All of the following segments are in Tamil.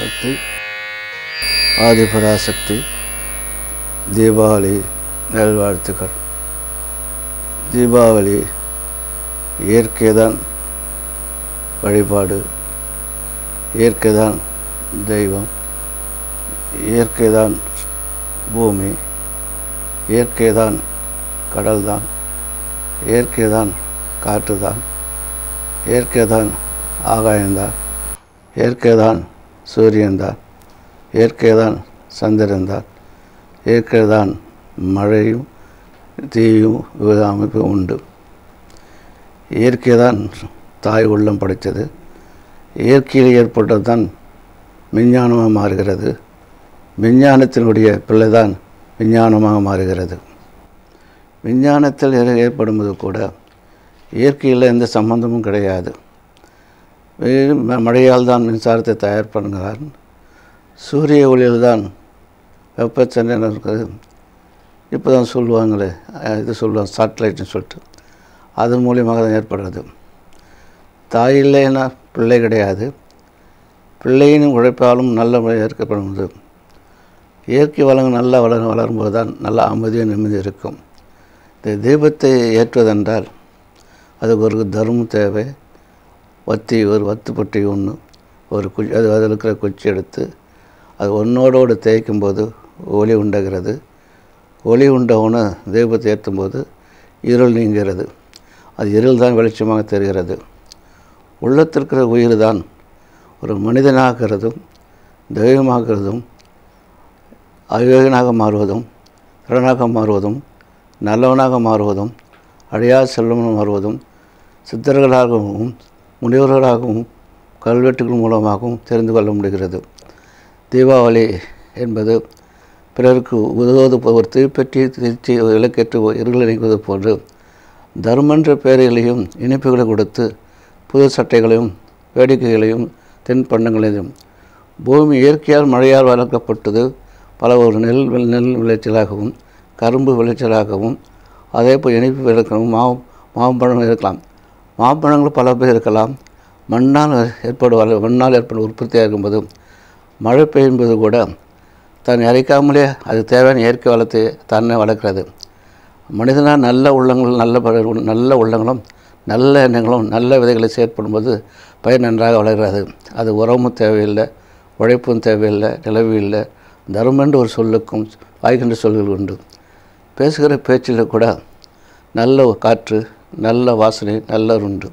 பராசக்தி ஆதிபராசக்தி தீபாவளி நல்வாழ்த்துக்கள். தீபாவளி இயற்கைதான் வழிபாடு, இயற்கைதான் தெய்வம், இயற்கைதான் பூமி, இயற்கைதான் கடல்தான், இயற்கைதான் காற்றுதான், இயற்கைதான் ஆகாயம்தான், இயற்கைதான் சூரியன்தான், இயற்கைதான் சந்திரன்தான், இயற்கைதான் மழையும் தீயும் அமைப்பு உண்டு. இயற்கைதான் தாய் உள்ளம் படைத்தது. இயற்கையில் ஏற்பட்டது தான் விஞ்ஞானமாக மாறுகிறது. விஞ்ஞானத்தினுடைய பிள்ளைதான் விஞ்ஞானமாக மாறுகிறது. விஞ்ஞானத்தில் ஏற்படும்போது கூட இயற்கையில் எந்த சம்பந்தமும் கிடையாது. மழையால் தான் மின்சாரத்தை தயார் பண்ணுகிறார். சூரிய ஒளியில் தான் வெப்பச்சலனை இருக்குது. இப்போ தான் சொல்லுவாங்களே, இது சொல்லுவாங்க சாட்டலைட்னு சொல்லிட்டு, அதன் மூலியமாக தான் ஏற்படுறது. தாய் இல்லைன்னா பிள்ளை கிடையாது. பிள்ளையின் உழைப்பாலும் நல்ல முறையில் ஏற்கப்படுவது. இயற்கை வளங்கள் நல்லா வளரும்போது தான் நல்லா அமைதியாக நிம்மதி இருக்கும். இந்த தீபத்தை ஏற்றுவதென்றால் அதுக்கு ஒரு தர்மம் தேவை. ஒரு வத்துப்பட்டி ஒன்று, ஒரு அதில் இருக்கிற குச்சி எடுத்து அது ஒன்றோடு தேய்க்கும்போது ஒளி உண்டாகிறது. ஒளி உண்டவுன்னு தீபத்தை ஏற்றும்போது இருள் நீங்கிறது. அது இருள் தான் வெளிச்சமாக தெரிகிறது. உள்ளத்திற்கிற உயிர் தான் ஒரு மனிதனாகிறதும் தெய்வமாகிறதும் அயோகனாக மாறுவதும் திறனாக மாறுவதும் நல்லவனாக மாறுவதும் அழியா செல்வமாக மாறுவதும் சித்தர்களாகவும் முனிவர்களாகவும் கல்வெட்டுகள் மூலமாகவும் தெரிந்து கொள்ள முடிகிறது. தீபாவளி என்பது பிறருக்கு உதவுவது ஒரு தீப்பற்றி திருச்சி விளக்கேற்று இருள் நீக்குவது போன்று தர்மன்ற பெயர்களையும் இனிப்புகளை கொடுத்து புது சட்டைகளையும் வேடிக்கைகளையும் தென்பண்டங்களையும் பூமி இயற்கையால் மழையால் வளர்க்கப்பட்டது. பல ஒரு நெல் விளைச்சலாகவும் கரும்பு விளைச்சலாகவும் அதே போல் இனிப்பு விளக்கணும். மாம்பழம் இருக்கலாம். மாம்பழங்கள் பல பேர் இருக்கலாம். மண்ணால் ஏற்படும் உற்பத்தியாக இருக்கும்போது மழை பெய்யும்போது கூட தான் இறைக்காமலே அது தேவையான இயற்கை வளத்தை தன்னை வளர்க்கிறது. மனிதனால் நல்ல உள்ளங்களும் நல்ல எண்ணங்களும் நல்ல விதைகளை செயற்படும்போது பயிர் நன்றாக வளர்கிறது. அது உரமும் தேவையில்லை, உழைப்பும் தேவையில்லை, நிலவு இல்லை. தர்மன்ற ஒரு சொல்லுக்கும் வாய்கின்ற சொல்கள் உண்டு. பேசுகிற பேச்சில் கூட நல்ல காற்று, நல்ல வாசனை, நல்ல உண்டு.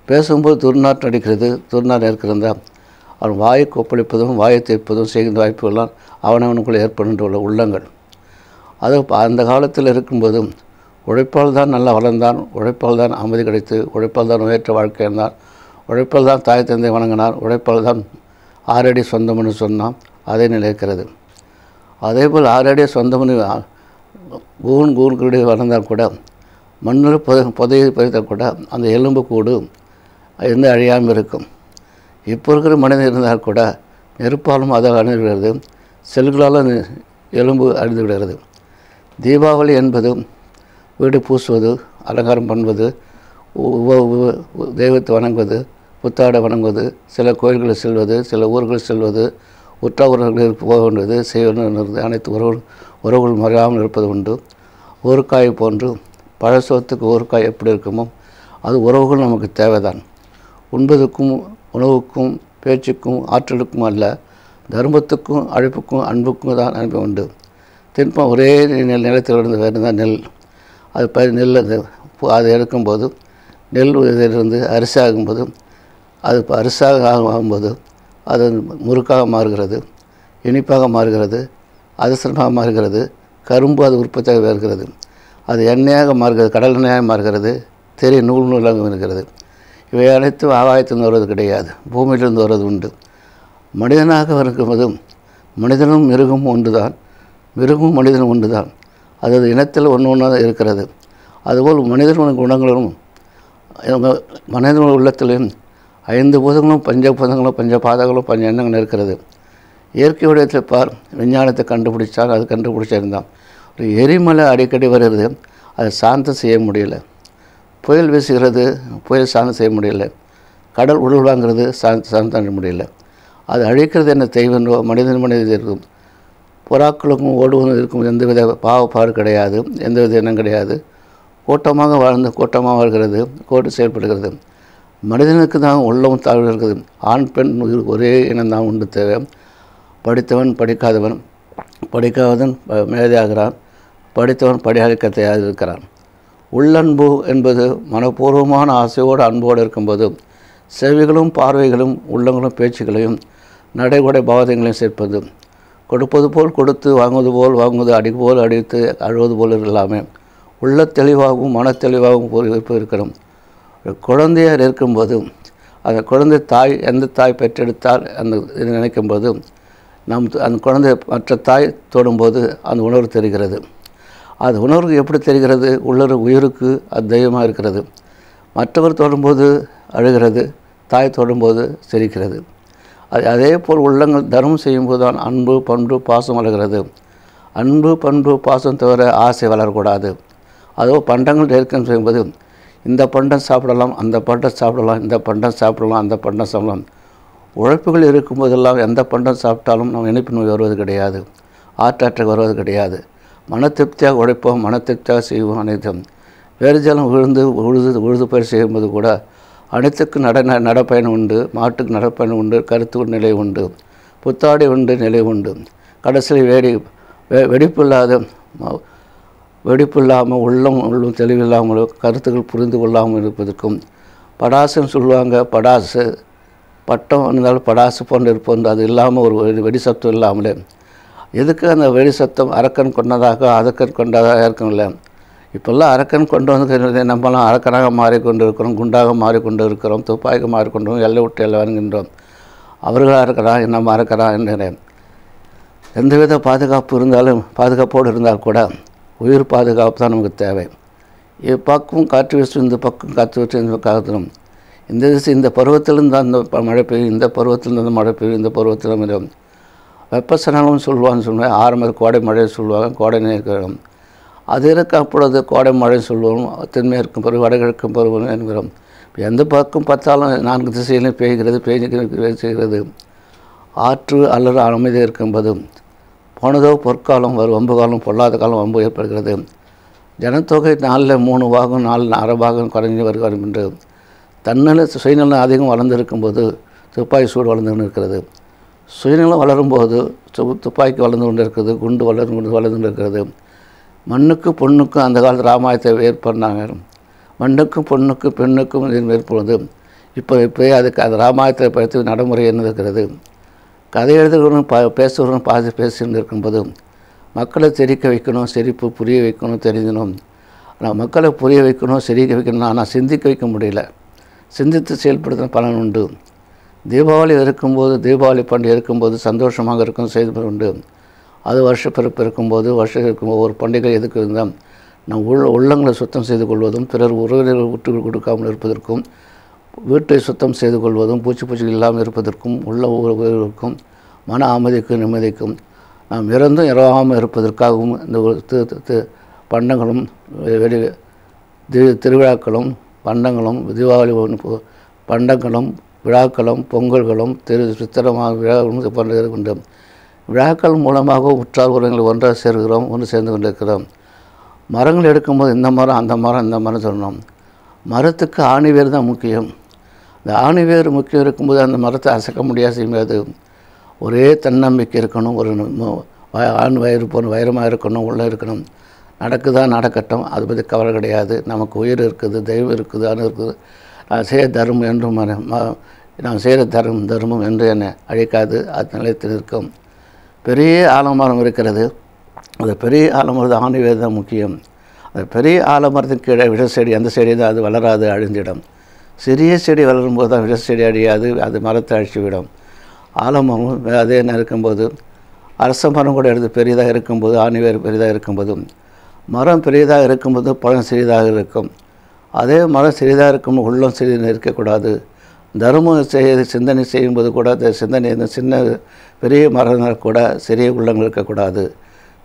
பேசும்போது துர்நாற்றம் அடிக்கிறது. துர்நாற்றம் இருக்கிறதா அவன் வாயை கொப்பளிப்பதும் வாயை தேய்ப்பதும் செய்கின்ற வாய்ப்புகள்லாம் அவனவனுக்குள்ளே ஏற்படுகின்ற உள்ளங்கள். அது அந்த காலத்தில் இருக்கும்போதும் உழைப்பால் தான் நல்லா வளர்ந்தான், உழைப்பால் தான் அமைதி கிடைத்து, உழைப்பால் தான் உயர்ற்ற வாழ்க்கை இருந்தான், உழைப்பால் தான் தாய் தந்தை வணங்கினார், உழைப்பால் தான் 6 அடி சொந்தம்னு சொன்னான். அதே நிலைக்கிறது. அதே போல் 6 அடி சொந்தம்னு கூன் வளர்ந்தால் கூட மண்ணில் புதையை பதித்தால் கூட அந்த எலும்பு கூடு எந்த அழியாமல் இருக்கும். இப்போ இருக்கிற மனிதன் இருந்தால் கூட நெருப்பாலும் அதை அணிகிறது, செல்களால் எலும்பு அழிந்து விடுகிறது. தீபாவளி என்பது வீடு பூசுவது, அலங்காரம் பண்ணுவது, தெய்வத்தை வணங்குவது, புத்தாடை வணங்குவது, சில கோயில்களில் செல்வது, சில ஊர்களில் செல்வது, உற்ற உறவுகளுக்கு போக வேண்டியது செய்வது, அனைத்து உறவுகள் மறையாமல் இருப்பது உண்டு. ஊறுக்காய் போன்று பழசோத்துக்கு ஊறுக்காய் எப்படி இருக்குமோ அது உறவுகள் நமக்கு தேவைதான். உண்பதுக்கும் உணவுக்கும் பேச்சுக்கும் ஆற்றலுக்கும் அல்ல, தர்மத்துக்கும் அழைப்புக்கும் அன்புக்கும் தான் அனுப்பி உண்டு. தின்பம் ஒரே நிலத்தில் இருந்து வேறு தான் நெல். அது நெல் அது எடுக்கும்போது நெல் இதிலிருந்து அரிசாகும்போது அது அரிசாக ஆகும்போது அது முறுக்காக மாறுகிறது, இனிப்பாக மாறுகிறது, அதிர்ஷ்டமாக மாறுகிறது. கரும்பு அது உற்பத்தியாக வருகிறது. அது எண்ணெயாக மாறுகிறது, கடல் எண்ணெயாக மாறுகிறது, நூலாக இருக்கிறது. இவை அனைத்தும் ஆகாயத்திலிருந்து வருவது கிடையாது, பூமியிலிருந்து வருவது உண்டு. மனிதனாக இருக்கும்போதும் மனிதனும் மிருகமும் ஒன்று தான், மிருகமும் மனிதனும் ஒன்று தான். அது இனத்தில் ஒன்று இருக்கிறது. அதுபோல் மனிதனுடைய குணங்களும் மனிதனுடைய உள்ளத்திலையும் 5 பூதங்களும் பஞ்சபாதங்களும் 5 எண்ணங்களும் இருக்கிறது. இயற்கை உடையத்தில் பார், விஞ்ஞானத்தை கண்டுபிடிச்சால் அது கண்டுபிடிச்சிருந்தான். ஒரு எரிமலை அடிக்கடி வருகிறது, அதை சாந்தம் செய்ய முடியல. புயல் வீசுகிறது, புயல் சாந்தம் செய்ய முடியல. கடல் உருவாங்கிறது சாந்தம் முடியல. அது அழிக்கிறது என்ன தெய்வன்றோ மனிதன் மனிதன் இருக்கும். புறாக்களுக்கும் ஓடுவதும் இருக்கும் எந்தவித பாவப்பாடு கிடையாது, எந்தவித எண்ணம் கிடையாது. கூட்டமாக வாழ்ந்து கூட்டமாக வாழ்கிறது, கோட்டு செயல்படுகிறது. மனிதனுக்கு தான் உள்ளவும் தாழ்வு இருக்குது. ஆண் பெண் ஒரே இனம் தான் உண்டு தேவை. படித்தவன் படிக்காதவன், படிக்காதவன் மேதையாகிறான், படித்தவன் படியாளிக்கத்தையாக இருக்கிறான். உள்ளன்பு என்பது மனப்பூர்வமான ஆசையோடு அன்போடு இருக்கும்போது செவிகளும் பார்வைகளும் உள்ளங்களும் பேச்சுகளையும் நடைமுறை பாவத்தைகளையும் சேர்ப்பது. கொடுப்பது போல் கொடுத்து வாங்குவது போல் வாங்குவது, அடி போல் அடித்து அழுவது போல் இல்லாமல் உள்ள தெளிவாகவும் மன தெளிவாகவும் இருக்கணும். குழந்தையார் இருக்கும்போது அந்த குழந்தை தாய் எந்த தாய் பெற்றெடுத்தால் அந்த இது நினைக்கும்போது அந்த குழந்தை மற்ற தாய் தொடும்போது அந்த உணர்வு தெரிகிறது. அது உணர்வு எப்படி தெரிகிறது? உள்ளொரு உயிருக்கு அது தெய்வமாக இருக்கிறது. மற்றவர் தொடும்போது அழுகிறது, தாய் தொடும்போது சிரிக்கிறது. அதே போல் உள்ளங்கள் தர்மம் செய்யும்போது தான் அன்பு பண்பு பாசம் வளர்கிறது. அன்பு பண்பு பாசம் தவிர ஆசை வளரக்கூடாது. அதோ பண்டங்கள் ஏற்கம் செய்யும்போது இந்த பண்டம் சாப்பிடலாம், அந்த பண்டம் சாப்பிடலாம், இந்த பண்டம் சாப்பிடலாம், அந்த பண்டம் சாப்பிடலாம். உழைப்புகள் இருக்கும்போதெல்லாம் எந்த பண்டம் சாப்பிட்டாலும் நம்ம இணைப்பு நோய் வருவது கிடையாது, ஆற்றாற்றுக்கு வருவது கிடையாது. மன திருப்தியாக உழைப்போம், மன திருப்தியாக செய்வோம். அனைத்தும் வேறு ஜலம் உழுது பயிர் செய்யும்போது கூட அனைத்துக்கு நடப்பயணம் உண்டு, மாட்டுக்கு நடப்பயணம் உண்டு, கருத்து நிலை உண்டு, புத்தாடை உண்டு, நிலை உண்டு. கடைசியில் வெடிப்பில்லாமல் உள்ளம் தெளிவில்லாமல் கருத்துக்கள் புரிந்து கொள்ளாமல் இருப்பதற்கும் படாசுன்னு சொல்லுவாங்க. படாசு பட்டம் இருந்தாலும் படாசு போன்று இருப்பது அது இல்லாமல் ஒரு வெடி சத்தம் இல்லாமலே எதுக்கு அந்த வெடி சத்தம் அரக்கன் கொண்டதாக அதக்கன் கொண்டதாக இருக்கும்ல. இப்போல்லாம் அரக்கன் கொண்டு வந்து நம்மளாம் அரக்கனாக மாறிக்கொண்டு இருக்கிறோம், குண்டாக மாறிக்கொண்டு இருக்கிறோம், துப்பாக்கி மாறிக்கொண்டோம், எல்லை விட்டு எல்லை வருகின்றோம். அவர்களாக இருக்கிறான், நம்ம அரக்கிறான் என்ற எந்தவித பாதுகாப்பு இருந்தாலும் பாதுகாப்போடு இருந்தால் கூட உயிர் பாதுகாப்பு தான் நமக்கு தேவை. இப்பக்கம் காற்று வீசு, இந்த பக்கம் காற்று வீசு, இந்த காத்திரும். இந்த திசை இந்த பருவத்திலிருந்து அந்த மழை பெய்யும், இந்த பருவத்திலிருந்து அந்த மழை பெய்யும், இந்த பருவத்தில் வெப்பசனலும் சொல்லுவான்னு சொல்லுவேன். ஆரம்ப கோடை மழை சொல்லுவாங்க, கோடை நேரம் அது இருக்க. அப்பொழுது கோடை மழை சொல்லுவோம். தென்மேற்கும் பருவம் வடகிழக்கும் பருவம் என்கிறோம். எந்த பக்கம் பார்த்தாலும் 4 திசையிலும் பெய்கிறது, செய்கிறது. ஆற்று அல்லது அமைதியாக இருக்கும்போது போனதோ பொற்காலம் வரும், வம்பு காலம் பொல்லாத காலம் வம்பு ஏற்படுகிறது. ஜனத்தொகை 4ல் 3 பாகம் 4 அரை பாகம் குறைஞ்சி வரும் என்று தன்னல சுயநலம் அதிகம் வளர்ந்துருக்கும்போது துப்பாக்கி சூடு வளர்ந்து இருக்கிறது. சுயநலம் வளரும்போது துப்பாக்கி வளர்ந்து கொண்டு இருக்கிறது, குண்டு வளர்ந்து இருக்கிறது. மண்ணுக்கு பொண்ணுக்கும் அந்த காலத்து ராமாயணத்தை ஏற்படுறாங்க. மண்ணுக்கும் பொண்ணுக்கும் பெண்ணுக்கும் ஏற்படுவது இப்போ அதுக்கு அந்த ராமாயணத்தை பற்றி நடைமுறை என்ன இருக்கிறது. கதை எழுதுகிறவனும் பேசுகிறவனும் பாதி பேசிட்டு இருக்கும்போது மக்களை தெரிக்க வைக்கணும், சிரிப்பு புரிய வைக்கணும், தெரிஞ்சணும். ஆனால் மக்களை புரிய வைக்கணும், சிரிக்க வைக்கணும், ஆனால் சிந்திக்க வைக்க முடியல. சிந்தித்து செயல்படுத்தின பலன் உண்டு. தீபாவளி இருக்கும்போது, தீபாவளி பண்டிகை இருக்கும்போது சந்தோஷமாக இருக்கும் செய்தி உண்டு. அது வருஷப்பிறப்பு இருக்கும்போது ஒவ்வொரு பண்டிகை எதுக்கு இருந்தால் நம் உள்ளங்களை சுத்தம் செய்து கொள்வதும், பிறர் உறவினர்கள் விட்டு கொடுக்காமல் இருப்பதற்கும், வீட்டை சுத்தம் செய்து கொள்வதும், பூச்சிகள் இல்லாமல் இருப்பதற்கும், உள்ள உறவுகளுக்கும், மன அமைதிக்கும் நிம்மதிக்கும், நாம் இறந்தும் இறவாமல் இருப்பதற்காகவும் இந்த பண்டங்களும் திருவிழாக்களும் பண்டங்களும் தீபாவளி பண்டங்களும் விழாக்களும் பொங்கல்களும் சித்திரமாக விழாக்களும் பண்ணுறது உண்டு. விழாக்கள் மூலமாக உற்றார் உறவுகளை ஒன்றாக சேர்கிறோம், ஒன்று சேர்ந்து கொண்டிருக்கிறோம். மரங்கள் எடுக்கும்போது இந்த மரம் அந்த மரம் இந்த மரம் சொல்லணும். மரத்துக்கு ஆணிவேர் தான் முக்கியம். இந்த ஆணிவேர் முக்கியம் இருக்கும்போது அந்த மரத்தை அசைக்க முடியாது, செய்யாது. ஒரே தன்னம்பிக்கை இருக்கணும். ஒரு ஆண் வயிறு போன வைரமாக இருக்கணும், உள்ளே இருக்கணும். நடக்குதா நடக்கட்டும், அதை பற்றி கவலை கிடையாது. நமக்கு உயிர் இருக்குது, தெய்வம் இருக்குது, அணு இருக்குது. நான் செய்ய தர்மம் என்றும் நான் செய்கிற தர்மம் என்று என்னை அழிக்காது, அது நிலைத்து நிற்கும். பெரிய ஆலமரம் இருக்கிறது. அந்த பெரிய ஆலமரம் ஆணிவேர் தான் முக்கியம். அந்த பெரிய ஆலமரத்துக்கு கீழே விஷ செடி, அந்த செடி தான் அது வளராது, அழிந்திடும். சிறிய செடி வளரும்போது தான் விஷ செடி அழியாது, அது மரத்தை அழிச்சுவிடும். ஆலமரம் அதே என்ன இருக்கும்போது அரச மரம் கூட எடுத்து பெரியதாக இருக்கும்போது, ஆணிவேர் பெரியதாக இருக்கும்போது, மரம் பெரியதாக இருக்கும்போது பழம் சிறிதாக இருக்கும். அதே மரம் சிறிதாக இருக்கும்போது உள்ளம் சிறிது இருக்கக்கூடாது. தர்மம் சிந்தனை செய்யும்போது கூட அந்த சிந்தனை சின்ன பெரிய மரம் இருந்தால் கூட சிறிய உள்ளங்கள் இருக்கக்கூடாது.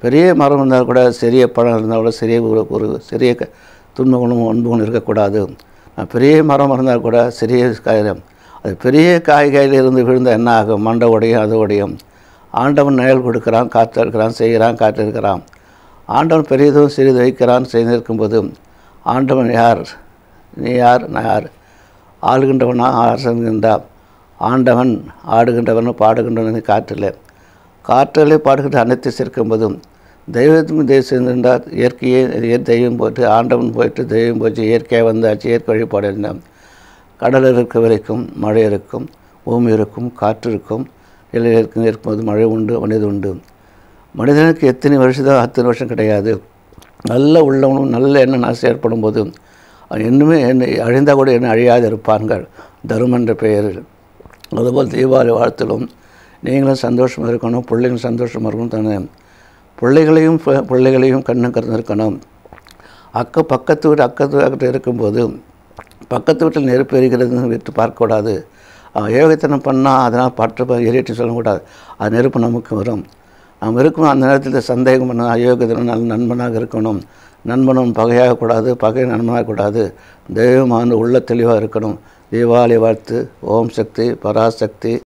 பெரிய மரம் இருந்தால் கூட சிறிய பழம் இருந்தால் கூட சிறிய ஒரு சிறிய துன்பங்களும் அன்புகளும் இருக்கக்கூடாது. பெரிய மரம் இருந்தால் கூட சிறிய காயம் அது பெரிய காய்கையிலிருந்து விழுந்தால் என்ன ஆகும்? மண்டை உடையும், அது உடையும். ஆண்டவன் நிழல் கொடுக்குறான், காத்திருக்கிறான், செய்கிறான், காத்திருக்கிறான். ஆண்டவன் பெரியதும் சிறிது வைக்கிறான் செய்திருக்கும்போது ஆண்டவன் யார்? நீ யார்? நான் யார்? ஆளுகின்றவனா அரசன்கின்றா? ஆண்டவன் ஆடுகின்றவன் பாடுகின்றவன் காற்றில். காற்றிலே பாடுகின்ற அனைத்து சேர்க்கும்போதும் தெய்வத்துக்கும் தெய்வம் சேர்ந்திருந்தார். இயற்கையே தெய்வம் போட்டு, ஆண்டவன் போயிட்டு தெய்வம் போச்சு, இயற்கையாக வந்தாச்சு, இயற்கை வழிபாடு இருந்தான். கடல் இருக்க வரைக்கும் மழை இருக்கும், பூமி இருக்கும், காற்று இருக்கும். எல்லை இருக்கும்போது மழை உண்டு, மனிதன் உண்டு. மனிதனுக்கு எத்தனை வருஷம் தான்? அத்தனை வருஷம் கிடையாது. நல்ல உள்ளவனும் நல்ல எண்ணம் ஆசை ஏற்படும் போது அவன் இன்னுமே என்ன அழிந்தால் கூட என்ன அழியாது இருப்பார்கள் தர்மம் என்ற பெயரில். அதுபோல் தீபாவளி வாழ்த்திலும் நீங்களும் சந்தோஷமாக இருக்கணும், பிள்ளைங்களும் சந்தோஷமாக இருக்கணும் தானே. பிள்ளைகளையும் கண்ணும் கருத்து இருக்கணும். பக்கத்து வீட்டு இருக்கும்போது பக்கத்து வீட்டில் நெருப்பு எரிகிறதுன்னு விட்டு பார்க்கக்கூடாது. யோகத்தனம் பண்ணால் அதனால் பற்று எரிட்டு சொல்லக்கூடாது. அது நெருப்பு நமக்கு வரும். நாம் இருக்கணும். அந்த நேரத்தில் சந்தேகம் பண்ண அயோக்கியத்தனம் நல்ல நண்பனாக இருக்கணும். நண்பனும் பகையாகக்கூடாது, பகை நண்பனாகக்கூடாது. தெய்வமான உள்ள தெளிவாக இருக்கணும். தீபாவளி வாழ்த்து. ஓம் சக்தி, பராசக்தி.